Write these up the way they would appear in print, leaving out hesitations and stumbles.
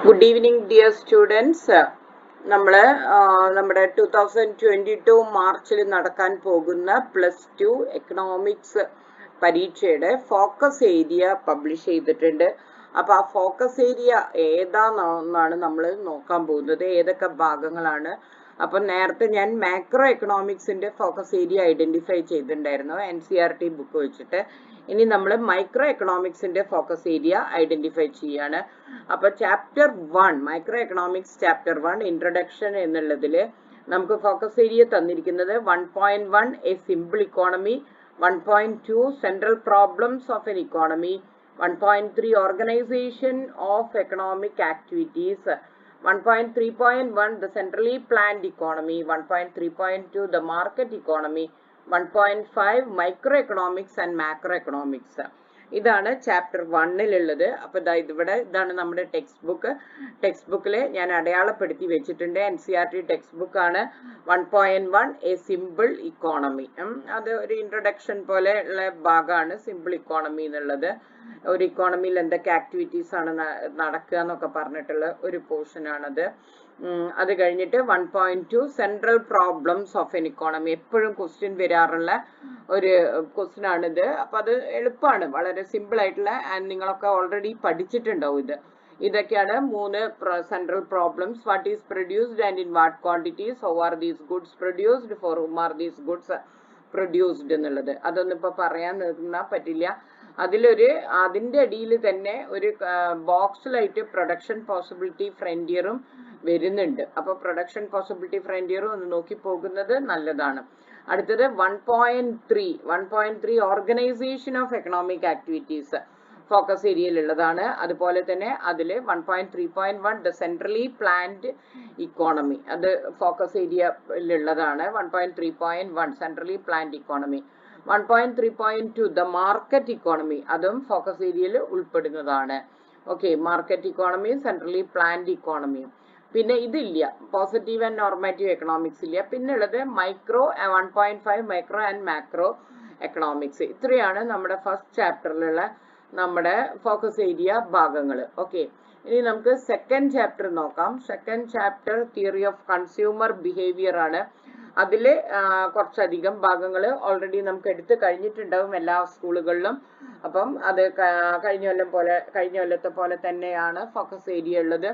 Good evening, dear students. നമ്മുടെ 2022 മാർച്ചിൽ നടക്കാൻ പോകുന്ന +2 എക്കണോമിക്സ് പരീക്ഷയുടെ ഫോക്കസ് ഏരിയ പബ്ലിഷ് ചെയ്തിട്ടുണ്ട്. അപ്പോൾ ആ ഫോക്കസ് ഏരിയ ഏതാണെന്നാണ് നമ്മൾ നോക്കാൻ പോകുന്നത്, ഏതൊക്കെ ഭാഗങ്ങളാണ്. അപ്പം നേരത്തെ ഞാൻ മാക്രോ എക്കണോമിക്സിന്റെ ഫോക്കസ് ഏരിയ ഐഡന്റിഫൈ ചെയ്തിട്ടുണ്ടായിരുന്നു NCERT ബുക്ക് വെച്ചിട്ട്. ഇനി നമ്മൾ മൈക്രോ എക്കണോമിക്സിന്റെ ഫോക്കസ് ഏരിയ ഐഡന്റിഫൈ ചെയ്യാണ്. അപ്പൊ chapter 1 micro economics chapter 1 introduction എന്നുള്ളതിൽ നമുക്ക് ഫോക്കസ് ഏരിയ തന്നിരിക്കുന്നത് 1.1 A simple economy, 1.2 central problems of N economy, 1.3 organisation of economic activities, 1.3.1 the centrally planned economy, 1.3.2 the market economy, 1.5 microeconomics and macroeconomics. ഇതാണ് chapter 1-ലുള്ളത്. അപ്പോൾ ഇതാണ് നമ്മുടെ text ബുക്കിൽ ഞാൻ അടയാളപ്പെടുത്തി വെച്ചിട്ടുണ്ട്. NCERT ടെക്സ്റ്റ് ബുക്കാണ് 1.1 എ സിമ്പിൾ ഇക്കോണമി. അത് ഒരു ഇൻട്രൊഡക്ഷൻ പോലെ ഉള്ള ഭാഗമാണ് സിമ്പിൾ ഇക്കോണമി എന്നുള്ളത്. ഒരു ഇക്കോണമിയിൽ എന്തൊക്കെ ആക്ടിവിറ്റീസ് ആണ് നടക്കുക എന്നൊക്കെ പറഞ്ഞിട്ടുള്ള ഒരു പോർഷൻ ആണത്. അത് കഴിഞ്ഞിട്ട് 1.2 central problems of N economy, എപ്പോഴും ക്വസ്റ്റ്യൻ വരാറുള്ള ഒരു ക്വസ്റ്റ്യൻ ആണിത്. അപ്പൊ അത് എളുപ്പമാണ്, വളരെ സിമ്പിൾ ആയിട്ടുള്ള, ആൻഡ് നിങ്ങളൊക്കെ ഓൾറെഡി പഠിച്ചിട്ടുണ്ടാവും. ഇതൊക്കെയാണ് 3 central problems. What is produced and in what quantities, how are these goods produced, four whom are these goods produced എന്നുള്ളത്. അതൊന്നും ഇപ്പൊ പറയാൻ നിന്നാൽ പറ്റില്ല. അതിന്റെ അടിയിൽ തന്നെ ഒരു ബോക്സിലായിട്ട് പ്രൊഡക്ഷൻ പോസിബിലിറ്റി ഫ്രണ്ടിയറും വരുന്നുണ്ട്. അപ്പൊ പ്രൊഡക്ഷൻ പോസിബിലിറ്റി ഫ്രണ്ടിയറും ഒന്ന് നോക്കി പോകുന്നത് നല്ലതാണ്. അടുത്തത് 1.3 organisation of economic activities focus ഏരിയയിലുള്ളതാണ്. അതുപോലെ തന്നെ അതിൽ 1.3.1 ദ സെൻട്രലി പ്ലാൻഡ് ഇക്കോണമി, അത് ഫോക്കസ് ഏരിയയിലുള്ളതാണ്. 1.3.1 centrally planned economy. 1.3.2 the market economy, അതും ഫോക്കസ് ഏരിയയിൽ ഉൾപ്പെടുന്നതാണ്. Okay, market economy, centrally planned economy. പിന്നെ ഇതില്ല, പോസിറ്റീവ് ആൻഡ് നോർമാറ്റീവ് എക്കണോമിക്സ് ഇല്ല. പിന്നെ ഉള്ളത് 1.5 മൈക്രോ ആൻഡ് മാക്രോ എക്കണോമിക്സ്. ഇത്രയാണ് നമ്മുടെ ഫസ്റ്റ് ചാപ്റ്ററിലുള്ള നമ്മുടെ ഫോക്കസ് ഏരിയ ഭാഗങ്ങൾ. ഓക്കെ, ഇനി നമുക്ക് സെക്കൻഡ് ചാപ്റ്റർ നോക്കാം. Second chapter theory of consumer behaviour ആണ്. അതിൽ കുറച്ചധികം ഭാഗങ്ങൾ ഓൾറെഡി നമുക്ക് എടുത്ത് കഴിഞ്ഞിട്ടുണ്ടാവും എല്ലാ സ്കൂളുകളിലും. അപ്പം അത് കഴിഞ്ഞ കൊല്ലത്തെ പോലെ തന്നെയാണ് ഫോക്കസ് ഏരിയ ഉള്ളത്.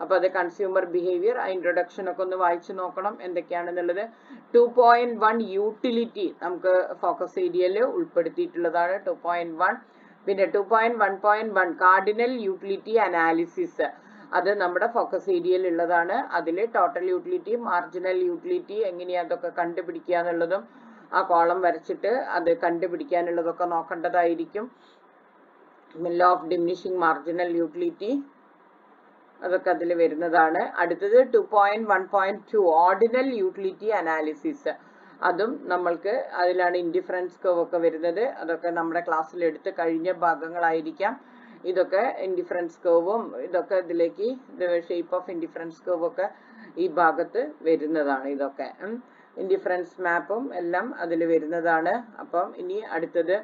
അപ്പൊ അത് കൺസ്യൂമർ ബിഹേവിയർ, ഇൻട്രൊഡക്ഷൻ ഒക്കെ ഒന്ന് വായിച്ചു നോക്കണം എന്തൊക്കെയാണെന്നുള്ളത്. 2.1 യൂട്ടിലിറ്റി നമുക്ക് ഫോക്കസ് ഏരിയയിൽ ഉൾപ്പെടുത്തിയിട്ടുള്ളതാണ് 2.1. പിന്നെ 2.1.1 കാർഡിനൽ യൂട്ടിലിറ്റി അനാലിസിസ്, അത് നമ്മുടെ ഫോക്കസ് ഏരിയയിൽ ഉള്ളതാണ്. അതിൽ ടോട്ടൽ യൂട്ടിലിറ്റി, മാർജിനൽ യൂട്ടിലിറ്റി എങ്ങനെയാ അതൊക്കെ കണ്ടുപിടിക്കുക എന്നുള്ളതും ആ കോളം വരച്ചിട്ട് അത് കണ്ടുപിടിക്കാനുള്ളതൊക്കെ നോക്കേണ്ടതായിരിക്കും. Law of diminishing marginal utility, അതൊക്കെ അതിൽ വരുന്നതാണ്. അടുത്തത് 2.1.2 ഓർഡിനൽ യൂട്ടിലിറ്റി അനാലിസിസ്, അതും നമ്മൾക്ക് അതിലാണ് ഇൻഡിഫറൻസ് കർവ് ഒക്കെ വരുന്നത്. അതൊക്കെ നമ്മുടെ ക്ലാസ്സിൽ എടുത്ത് കഴിഞ്ഞ ഭാഗങ്ങളായിരിക്കാം. ഇതൊക്കെ ഇൻഡിഫറൻസ് കർവും ഇതൊക്കെ ഇതിലേക്ക് ഷേപ്പ് ഓഫ് ഇൻഡിഫറൻസ് കർവ് ഒക്കെ ഈ ഭാഗത്ത് വരുന്നതാണ്. ഇതൊക്കെ ഇൻഡിഫറൻസ് മാപ്പും എല്ലാം അതിൽ വരുന്നതാണ്. അപ്പം ഇനി അടുത്തത്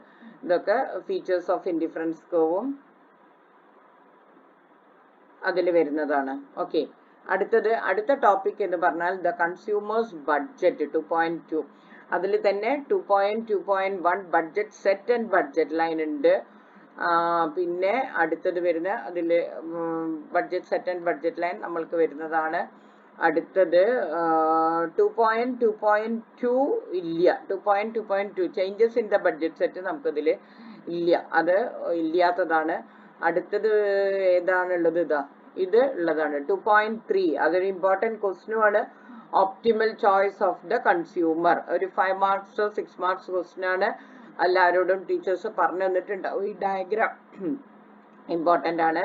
ഇതൊക്കെ ഫീച്ചേഴ്സ് ഓഫ് ഇൻഡിഫറൻസ് കർവും അതിൽ വരുന്നതാണ്. ഓക്കെ, അടുത്ത ടോപ്പിക് എന്ന് പറഞ്ഞാൽ ദ കൺസ്യൂമേഴ്സ് ബഡ്ജറ്റ് 2.2. അതിൽ തന്നെ 2.2.1 budget set and budget line ഉണ്ട്. പിന്നെ അടുത്തത് വരുന്ന അതിൽ budget set and budget line നമ്മൾക്ക് വരുന്നതാണ്. അടുത്തത് 2.2.2 ഇല്ല. 2.2.2 changes in the budget set നമുക്കതിൽ ഇല്ല, അത് ഇല്ലാത്തതാണ്. അടുത്തത് ഏതാണുള്ളത്? ഇത് ഉള്ളതാണ് 2.3. അതൊരു ഇമ്പോർട്ടൻറ്റ് ക്വസ്റ്റ്യനുമാണ്. Optimal choice of the consumer, ഒരു 5 മാർക്സ് 6 മാർക്സ് ക്വസ്റ്റ്യൻ ആണ്. എല്ലാവരോടും ടീച്ചേഴ്സ് പറഞ്ഞു തന്നിട്ടുണ്ടാവും. ഈ ഡയഗ്രാം ഇമ്പോർട്ടൻ്റ് ആണ്.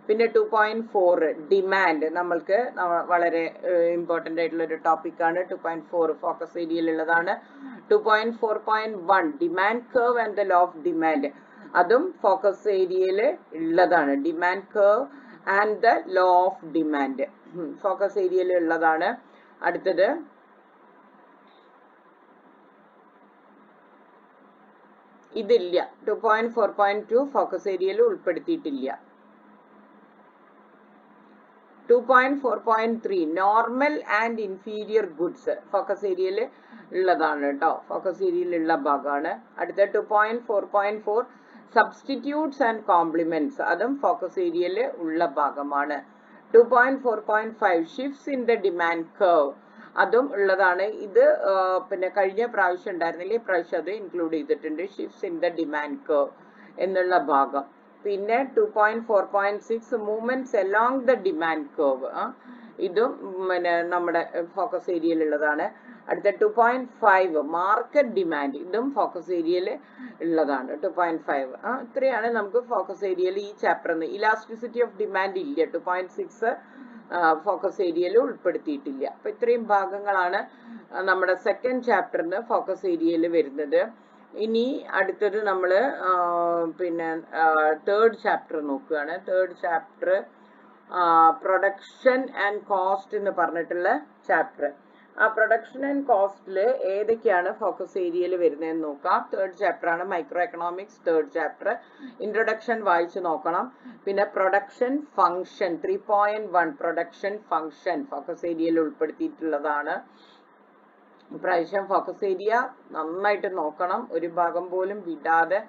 പിന്നെ 2.4 ഡിമാൻഡ്, നമ്മൾക്ക് വളരെ ഇമ്പോർട്ടൻ്റ് ആയിട്ടുള്ള ഒരു ടോപ്പിക്കാണ്. 2.4 ഫോക്കസ് ഏരിയയിലുള്ളതാണ്. 2.4.1 demand curve and the law of demand, അതും ഫോക്കസ് ഏരിയയിൽ ഉള്ളതാണ്. Demand curve and the law of demand focus ഏരിയയിൽ ഉള്ളതാണ്. അടുത്തത് ഇതില്ല, 2.4.2 ഫോക്കസ് ഏരിയയിൽ ഉൾപ്പെടുത്തിയിട്ടില്ല. 2.4.3 normal and inferior goods focus ഏരിയയിൽ ഉള്ളതാണ് കേട്ടോ, ഫോക്കസ് ഏരിയയിലുള്ള ഭാഗമാണ്. അടുത്ത 2.4.4 സബ്സ്റ്റിറ്റ്യൂട്ട്സ് ആൻഡ് കോംപ്ലിമെന്റ്സ്, അതും ഫോക്കസ് ഏരിയയിൽ ഉള്ള ഭാഗമാണ്. 2.4.5 shifts in the demand curve, അതും ഉള്ളതാണ്. ഇത് പിന്നെ കഴിഞ്ഞ പ്രാവശ്യം ഉണ്ടായിരുന്നില്ല, ഈ പ്രാവശ്യം അത് ഇൻക്ലൂഡ് ചെയ്തിട്ടുണ്ട്, shifts in the demand curve എന്നുള്ള ഭാഗം. പിന്നെ 2.4.6 movements along the demand curve, ഇതും പിന്നെ നമ്മുടെ ഫോക്കസ് ഏരിയയിലുള്ളതാണ്. അടുത്ത 2.5 മാർക്കറ്റ് ഡിമാൻഡ്, ഇതും ഫോക്കസ് ഏരിയയിൽ ഉള്ളതാണ്. 2.5 ഇത്രയാണ് നമുക്ക് ഫോക്കസ് ഏരിയയിൽ ഈ ചാപ്റ്ററിന്. ഇലാസ്റ്റിസിറ്റി ഓഫ് ഡിമാൻഡ് ഇല്ല, 2.6 ഫോക്കസ് ഏരിയയിൽ ഉൾപ്പെടുത്തിയിട്ടില്ല. അപ്പൊ ഇത്രയും ഭാഗങ്ങളാണ് നമ്മുടെ സെക്കൻഡ് ചാപ്റ്ററിന് ഫോക്കസ് ഏരിയയിൽ വരുന്നത്. ഇനി അടുത്തത് നമ്മൾ പിന്നെ തേർഡ് ചാപ്റ്റർ നോക്കുകയാണ്. Third chapter production and cost എന്ന് പറഞ്ഞിട്ടുള്ള ചാപ്റ്റർ. ആ പ്രൊഡക്ഷൻ ആൻഡ് കോസ്റ്റിൽ ഏതൊക്കെയാണ് ഫോക്കസ് ഏരിയയിൽ വരുന്നതെന്ന് നോക്കാം. തേർഡ് ചാപ്റ്റർ ആണ് micro economics, third chapter. Introduction വായിച്ചു നോക്കണം. പിന്നെ production function 3.1 production function focus ഏരിയയിൽ ഉൾപ്പെടുത്തിയിട്ടുള്ളതാണ്. ഇപ്രാവശ്യം ഫോക്കസ് ഏരിയ നന്നായിട്ട് നോക്കണം, ഒരു ഭാഗം പോലും വിടാതെ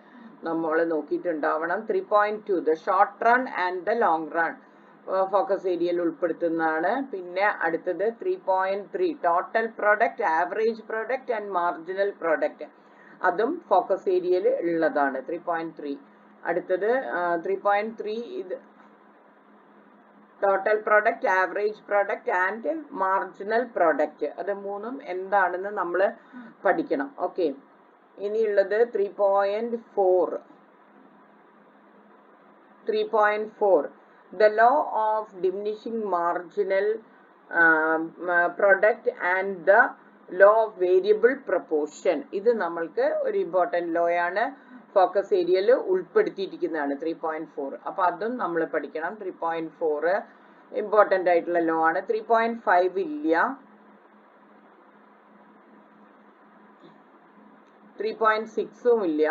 നമ്മൾ നോക്കിയിട്ടുണ്ടാവണം. 3.2 the short run and the long run focus ഏരിയയിൽ ഉൾപ്പെടുത്തുന്നതാണ്. പിന്നെ അടുത്തത് 3.3 total product, average product and marginal product, അതും ഫോക്കസ് ഏരിയയിൽ ഉള്ളതാണ്. 3.3 അടുത്തത് 3.3 ഇത് total product, average product and marginal product, അത് മൂന്നും എന്താണെന്ന് നമ്മൾ പഠിക്കണം. ഓക്കെ, ഇനിയുള്ളത് 3.4 the law of diminishing marginal product and the law of variable proportion, ഇത് നമ്മൾക്ക് ഒരു ഇമ്പോർട്ടൻറ്റ് ലോ ആണ്, ഫോക്കസ് ഏരിയയിൽ ഉൾപ്പെടുത്തിയിരിക്കുന്നതാണ് 3.4. അപ്പൊ അതും നമ്മൾ പഠിക്കണം. 3.4 ഇമ്പോർട്ടൻ്റ് ആയിട്ടുള്ള ലോ ആണ്. 3.5 ഇല്ല, 3.6ഉം ഇല്ല.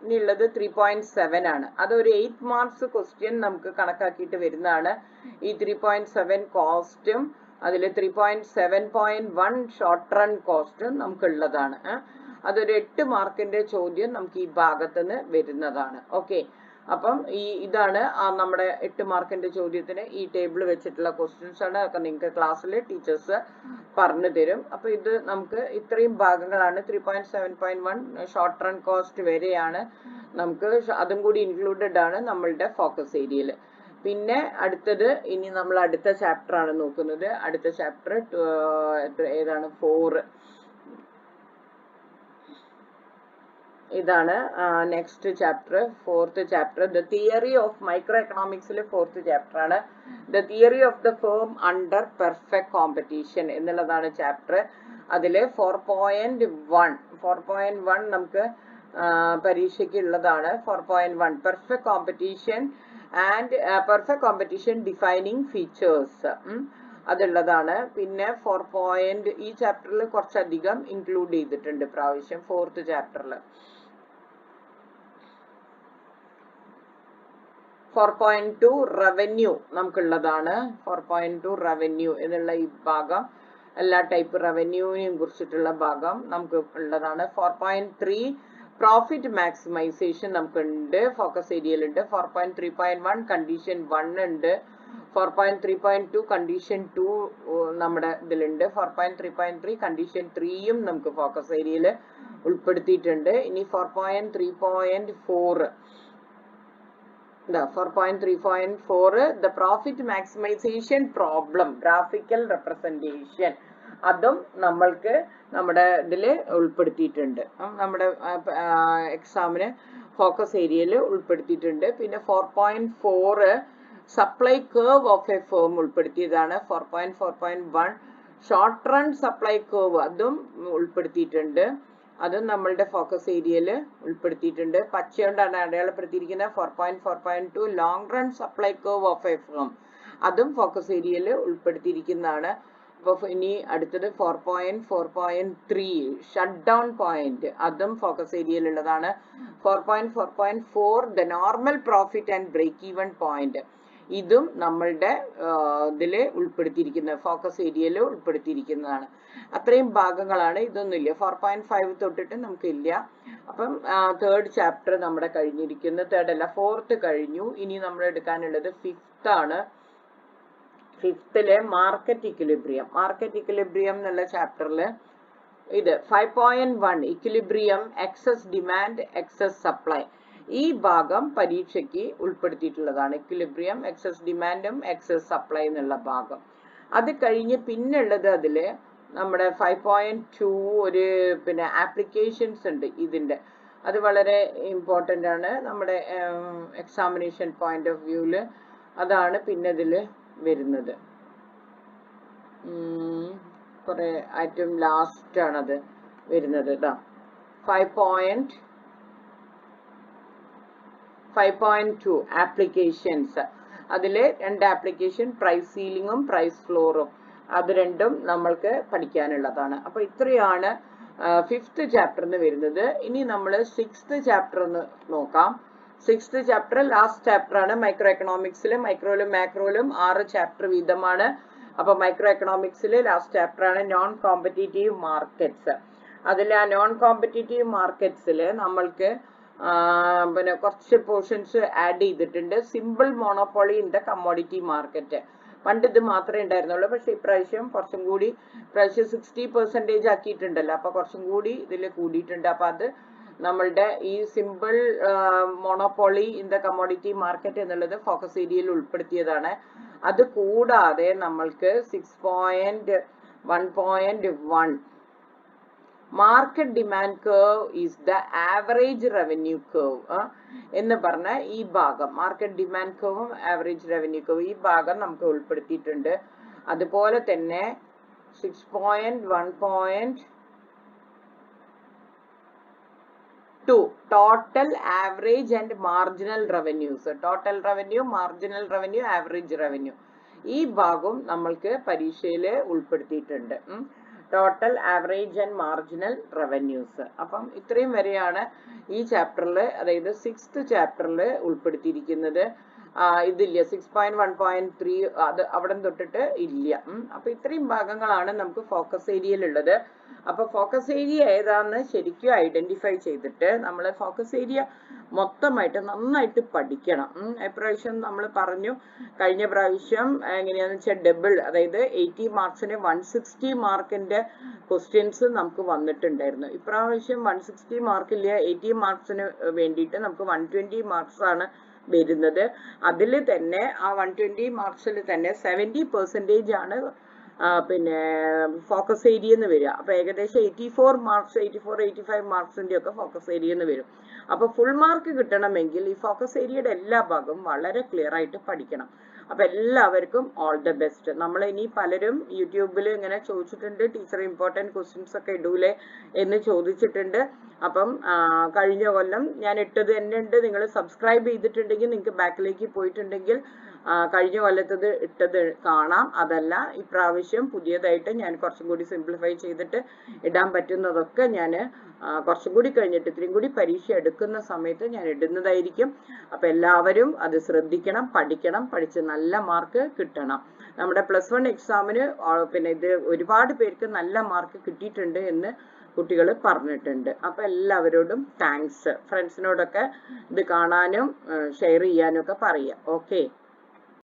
ഇനിയുള്ളത് 3.7 ആണ്. അതൊരു 8 മാർക്സ് ക്വസ്റ്റ്യൻ നമുക്ക് കണക്കാക്കിയിട്ട് വരുന്നതാണ്. ഈ 3.7 കോസ്റ്റും അതിൽ 3.7.1 ഷോർട്ട് റൺ കോസ്റ്റും നമുക്കുള്ളതാണ്. അതൊരു 8 മാർക്കിന്റെ ചോദ്യം നമുക്ക് ഈ ഭാഗത്തുനിന്ന് വരുന്നതാണ്. ഓക്കെ, അപ്പം ഇതാണ് നമ്മുടെ 8 മാർക്കിന്റെ ചോദ്യത്തിന് ഈ ടേബിൾ വെച്ചിട്ടുള്ള ക്വസ്റ്റ്യൻസ് ആണ്. അതൊക്കെ നിങ്ങൾക്ക് ക്ലാസ്സിൽ ടീച്ചേഴ്സ് പറഞ്ഞു തരും. അപ്പൊ ഇത് നമുക്ക് ഇത്രയും ഭാഗങ്ങളാണ്. 3.7.1 ഷോർട്ട് റൺ കോസ്റ്റ് വരെയാണ് നമുക്ക്, അതും കൂടി ഇൻക്ലൂഡഡ് ആണ് നമ്മളുടെ ഫോക്കസ് ഏരിയയിൽ. പിന്നെ അടുത്തത് ഇനി നമ്മൾ അടുത്ത ചാപ്റ്റർ ആണ് നോക്കുന്നത്. അടുത്ത ചാപ്റ്റർ ഏതാണ്? 4. ഇതാണ് next chapter, 4th chapter. The theory of micro എക്കണോമിക്സിലെ 4th ചാപ്റ്റർ ആണ്. The theory of the firm under perfect competition എന്നുള്ളതാണ് ചാപ്റ്റർ. അതിൽ 4.1 നമുക്ക് പരീക്ഷയ്ക്ക് ഉള്ളതാണ്. 4.1 perfect competition and perfect competition defining features, അതുള്ളതാണ്. പിന്നെ 4. ഈ ചാപ്റ്ററിൽ കുറച്ചധികം ഇൻക്ലൂഡ് ചെയ്തിട്ടുണ്ട് പ്രാവശ്യം 4th ചാപ്റ്ററിൽ. 4.2 റവന്യൂ നമുക്കുള്ളതാണ്. 4.2 റവന്യൂ എന്നുള്ള ഈ ഭാഗം, എല്ലാ ടൈപ്പ് റവന്യൂവിനെയും കുറിച്ചിട്ടുള്ള ഭാഗം നമുക്ക് ഉള്ളതാണ്. 4.3 പ്രോഫിറ്റ് മാക്സിമൈസേഷൻ നമുക്കുണ്ട്, ഫോക്കസ് ഏരിയയിലുണ്ട്. 4.3.1 കണ്ടീഷൻ 1 ഉണ്ട്. 4.3.2 കണ്ടീഷൻ 2 നമ്മുടെ ഇതിലുണ്ട്. 4.3.3 കണ്ടീഷൻ 3യും നമുക്ക് ഫോക്കസ് ഏരിയയിൽ ഉൾപ്പെടുത്തിയിട്ടുണ്ട്. ഇനി 4.3.4 4.3.4 the profit maximization problem graphical representation, അതും നമ്മൾക്ക് നമ്മുടെ ഇതിൽ ഉൾപ്പെടുത്തിയിട്ടുണ്ട്, നമ്മുടെ എക്സാമിന് ഫോക്കസ് ഏരിയയിൽ ഉൾപ്പെടുത്തിയിട്ടുണ്ട്. പിന്നെ 4.4 supply curve of a firm ഉൾപ്പെടുത്തിയതാണ്. 4.4.1 ഷോർട്ട് റൺ സപ്ലൈ കർവ്, അതും ഉൾപ്പെടുത്തിയിട്ടുണ്ട്. അതും നമ്മളുടെ ഫോക്കസ് ഏരിയയിൽ ഉൾപ്പെടുത്തിയിട്ടുണ്ട്. പച്ചയോണ്ടാണ് അടയാളപ്പെടുത്തിയിരിക്കുന്നത്. 4.4.2 long run supply curve of a firm, അതും ഫോക്കസ് ഏരിയയിൽ ഉൾപ്പെടുത്തിയിരിക്കുന്നതാണ്. അപ്പോൾ ഇനി അടുത്തത് 4.4.3 ഷട്ട് ഡൗൺ പോയിന്റ്, അതും ഫോക്കസ് ഏരിയയിലുള്ളതാണ്. 4.4.4 the normal profit and break even point, ഇതും നമ്മളുടെ ഇതിൽ ഉൾപ്പെടുത്തിയിരിക്കുന്ന ഫോക്കസ് ഏരിയയിൽ ഉൾപ്പെടുത്തിയിരിക്കുന്നതാണ്. അത്രയും ഭാഗങ്ങളാണ്. ഇതൊന്നുമില്ല, 4.5 തൊട്ടിട്ട് നമുക്കില്ല. അപ്പം തേർഡ് ചാപ്റ്റർ നമ്മുടെ കഴിഞ്ഞിരിക്കുന്നു. തേർഡ് അല്ല, ഫോർത്ത് കഴിഞ്ഞു. ഇനി നമ്മൾ എടുക്കാനുള്ളത് ഫിഫ്ത്ത് ആണ്. ഫിഫ്ത്തിലെ മാർക്കറ്റ് ഇക്വിലിബ്രിയം എന്നുള്ള ചാപ്റ്ററിൽ ഇത് 5.1 equilibrium, excess demand, excess supply, ഈ ഭാഗം പരീക്ഷയ്ക്ക് ഉൾപ്പെടുത്തിയിട്ടുള്ളതാണ്. ഇക്വിലിബ്രിയം, എക്സസ് ഡിമാൻഡും എക്സസ് സപ്ലൈ എന്നുള്ള ഭാഗം. അത് കഴിഞ്ഞ് പിന്നുള്ളത് അതില് നമ്മുടെ 5.2 ഒരു പിന്നെ ആപ്ലിക്കേഷൻസ് ഉണ്ട് ഇതിന്റെ. അത് വളരെ ഇമ്പോർട്ടൻ്റ് ആണ് നമ്മുടെ എക്സാമിനേഷൻ പോയിന്റ് ഓഫ് വ്യൂല്. അതാണ് പിന്നെ ഇതില് വരുന്നത്. കുറെ ഏറ്റവും ലാസ്റ്റ് ആണത് വരുന്നത്. ഇതാ 5.2 ആപ്ലിക്കേഷൻസ്. അതില് 2 ആപ്ലിക്കേഷൻ, പ്രൈസ് സീലിംഗും പ്രൈസ് ഫ്ലോറും, അത് രണ്ടും നമ്മൾക്ക് പഠിക്കാനുള്ളതാണ്. അപ്പൊ ഇത്രയാണ് ഫിഫ്ത്ത് ചാപ്റ്ററിന് വരുന്നത്. ഇനി നമ്മൾ സിക്സ്ത് ചാപ്റ്റർ ഒന്ന് നോക്കാം. സിക്സ്ത് ചാപ്റ്റർ ലാസ്റ്റ് ചാപ്റ്റർ ആണ്. മൈക്രോ എക്കണോമിക്സിൽ മൈക്രോയിലും മാക്രോയിലും 6 ചാപ്റ്റർ വീതമാണ്. അപ്പൊ മൈക്രോ എക്കണോമിക്സിൽ ലാസ്റ്റ് ചാപ്റ്റർ ആണ് നോൺ കോമ്പറ്റീറ്റീവ് മാർക്കറ്റ്സ്. അതിൽ ആ നോൺ കോമ്പറ്റീറ്റീവ് മാർക്കറ്റ്സിൽ നമ്മൾക്ക് പിന്നെ കുറച്ച് പോർഷൻസ് ആഡ് ചെയ്തിട്ടുണ്ട്. Simple monopoly in the commodity market. പണ്ട് ഇത് മാത്രമേ ഉണ്ടായിരുന്നുള്ളൂ, പക്ഷെ ഇപ്രാവശ്യം കുറച്ചും കൂടി 60% ആക്കിയിട്ടുണ്ടല്ലോ. അപ്പൊ കുറച്ചും കൂടി ഇതിൽ കൂടിയിട്ടുണ്ട്. അപ്പൊ അത് നമ്മളുടെ ഈ simple monopoly in the commodity market എന്നുള്ളത് ഫോക്കസ് ഏരിയയിൽ ഉൾപ്പെടുത്തിയതാണ്. അത് കൂടാതെ നമ്മൾക്ക് 6.1.1 market demand curve is the average revenue curve എന്ന് പറഞ്ഞ ഈ ഭാഗം, മാർക്കറ്റ് ഡിമാൻഡ് കർവും ആവറേജ് റവന്യൂ കർവ്, ഈ ഭാഗം നമുക്ക് ഉൾപ്പെടുത്തിയിട്ടുണ്ട്. അതുപോലെ തന്നെ 6.1.2 total average and marginal revenues, total revenue, marginal revenue, average revenue, ഈ ഭാഗവും നമ്മൾക്ക് പരീക്ഷയിൽ ഉൾപ്പെടുത്തിയിട്ടുണ്ട്. Total average and marginal revenues. അപ്പം ഇത്രയും വരെയാണ് ഈ ചാപ്റ്ററിൽ, അതായത് സിക്സ്ത് ചാപ്റ്ററിൽ ഉൾപ്പെടുത്തിയിരിക്കുന്നത്. ഇതില്ല 6.1.3 അത് അവിടെ തൊട്ടിട്ട് ഇല്ല. അപ്പൊ ഇത്രയും ഭാഗങ്ങളാണ് നമുക്ക് ഫോക്കസ് ഏരിയയിലുള്ളത്. അപ്പൊ ഫോക്കസ് ഏരിയ ഏതാന്ന് ശരിക്കും ഐഡന്റിഫൈ ചെയ്തിട്ട് നമ്മൾ ഫോക്കസ് ഏരിയ മൊത്തമായിട്ട് നന്നായിട്ട് പഠിക്കണം. ഇപ്രാവശ്യം നമ്മൾ പറഞ്ഞു, കഴിഞ്ഞ പ്രാവശ്യം എങ്ങനെയാന്ന് വെച്ചാൽ ഡബിൾ, അതായത് 80 മാർക്സിന് 160 മാർക്കിന്റെ ക്വസ്റ്റ്യൻസ് നമുക്ക് വന്നിട്ടുണ്ടായിരുന്നു. ഇപ്രാവശ്യം 160 മാർക്കില്ല, 80 മാർക്സിന് വേണ്ടിയിട്ട് നമുക്ക് 120 മാർക്സ് ആണ് വരുന്നത്. അതിൽ തന്നെ ആ 120 മാർക്സിൽ തന്നെ 70% ആണ് പിന്നെ ഫോക്കസ് ഏരിയ എന്ന് വരിക. അപ്പൊ ഏകദേശം 84 മാർക്സ്, 85 മാർക്സിന്റെ ഒക്കെ ഫോക്കസ് ഏരിയ എന്ന് വരും. അപ്പൊ ഫുൾ മാർക്ക് കിട്ടണമെങ്കിൽ ഈ ഫോക്കസ് ഏരിയയുടെ എല്ലാ ഭാഗവും വളരെ ക്ലിയർ ആയിട്ട് പഠിക്കണം. അപ്പൊ എല്ലാവർക്കും ഓൾ ദ ബെസ്റ്റ്. നമ്മൾ ഇനി പലരും യൂട്യൂബിൽ ഇങ്ങനെ ചോദിച്ചിട്ടുണ്ട്, ടീച്ചർ ഇമ്പോർട്ടൻറ്റ് ക്വസ്റ്റ്യൻസ് ഒക്കെ ഇടൂലേ എന്ന് ചോദിച്ചിട്ടുണ്ട്. അപ്പം കഴിഞ്ഞ കൊല്ലം ഞാൻ ഇട്ടത് തന്നെ ഉണ്ട്. നിങ്ങൾ സബ്സ്ക്രൈബ് ചെയ്തിട്ടുണ്ടെങ്കിൽ, നിങ്ങൾക്ക് ബാക്കിലേക്ക് പോയിട്ടുണ്ടെങ്കിൽ കഴിഞ്ഞ കൊല്ലത്തത് ഇട്ടത് കാണാം. അതല്ല ഇപ്രാവശ്യം പുതിയതായിട്ട് ഞാൻ കുറച്ചും കൂടി സിംപ്ലിഫൈ ചെയ്തിട്ട് ഇടാൻ പറ്റുന്നതൊക്കെ ഞാൻ കുറച്ചും കൂടി കഴിഞ്ഞിട്ട്, ഇത്രയും കൂടി പരീക്ഷ എടുക്കുന്ന സമയത്ത് ഞാൻ ഇടുന്നതായിരിക്കും. അപ്പൊ എല്ലാവരും അത് ശ്രദ്ധിക്കണം, പഠിക്കണം, പഠിച്ച് നല്ല മാർക്ക് കിട്ടണം. നമ്മുടെ +1 എക്സാമിന് പിന്നെ ഇത് ഒരുപാട് പേർക്ക് നല്ല മാർക്ക് കിട്ടിയിട്ടുണ്ട് എന്ന് കുട്ടികൾ പറഞ്ഞിട്ടുണ്ട്. അപ്പൊ എല്ലാവരോടും താങ്ക്സ്. ഫ്രണ്ട്സിനോടൊക്കെ ഇത് കാണാനും ഷെയർ ചെയ്യാനും ഒക്കെ പറയാം. ഓക്കെ.